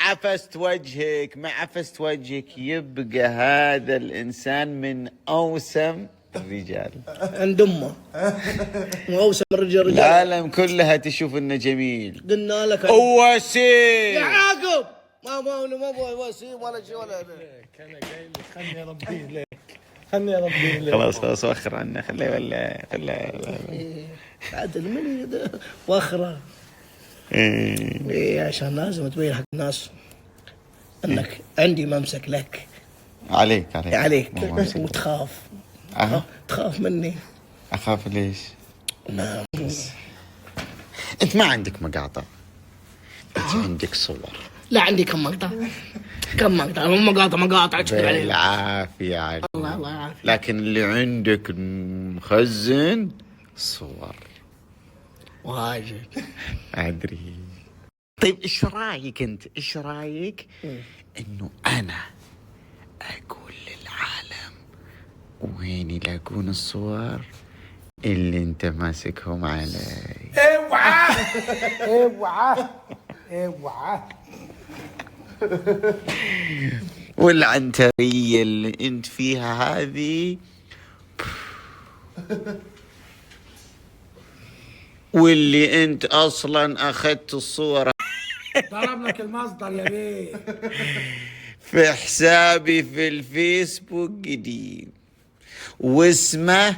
عفست وجهك يبقى هذا الإنسان من أوسم الرجال عند امه واوسم الرجال. العالم كلها تشوف انه جميل. قلنا لك وسيم يا عاقب ما ابغى وسيم ولا شيء ولا انا قايل لك خلني اربيه لك، خلني اربيه لك. خلاص وخر عنه خليه ولا عدل من وخره. عشان لازم تبين حق الناس انك عندي ممسك لك. عليك وتخاف. تخاف مني. اخاف ليش؟ نعم. انت ما عندك مقاطع، انت عندك صور. لا عندي كم مقطع هم مقاطع تشكر عليها. بالعافية عليك. الله يعافيك. لكن اللي عندك مخزن صور واجد. أدري. طيب إيش رأيك إنه أنا أقول للعالم وين يلاقون الصور اللي أنت ماسكهم علي؟ اوعى والعنترية اللي أنت فيها هذه، واللي أنت أصلا أخذت الصورة ضرب لك المصدر يا بيه. في حسابي في الفيسبوك قديم واسمه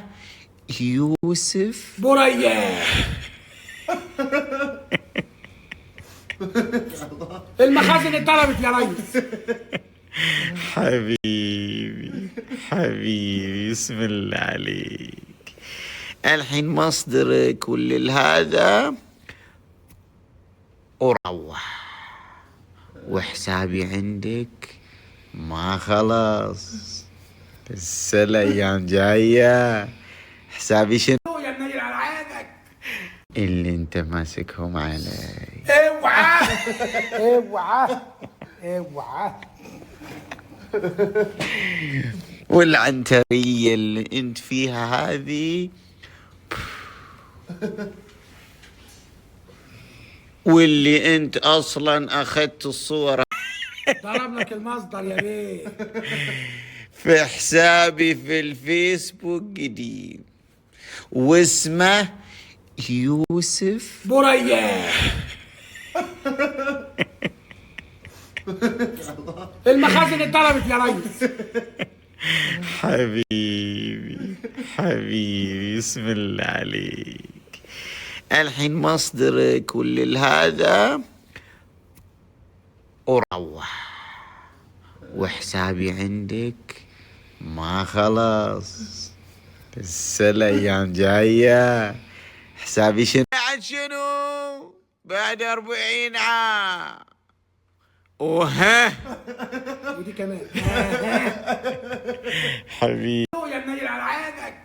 يوسف بريح. المخازن اتضربت يا ريس. حبيبي بسم الله عليك. الحين مصدرك هذا وروح، وحسابي عندك ما خلص، لسه الايام جايه. حسابي شنو يا منيل على عينك اللي انت ماسكهم علي؟ اوعى والعنترية اللي انت فيها هذه، واللي انت اصلا اخذت الصورة ضرب لك المصدر يا بيه. في حسابي في الفيسبوك قديم واسمه يوسف بريح. المخازن اتضربت يا ريس. حبيبي بسم الله عليك. الحين مصدرك هذا وروح، وحسابي عندك ما خلص، لسه الايام جايه. حسابي شنو بعد 40 عام ودي كمان. حبيبي يا منيل على عينك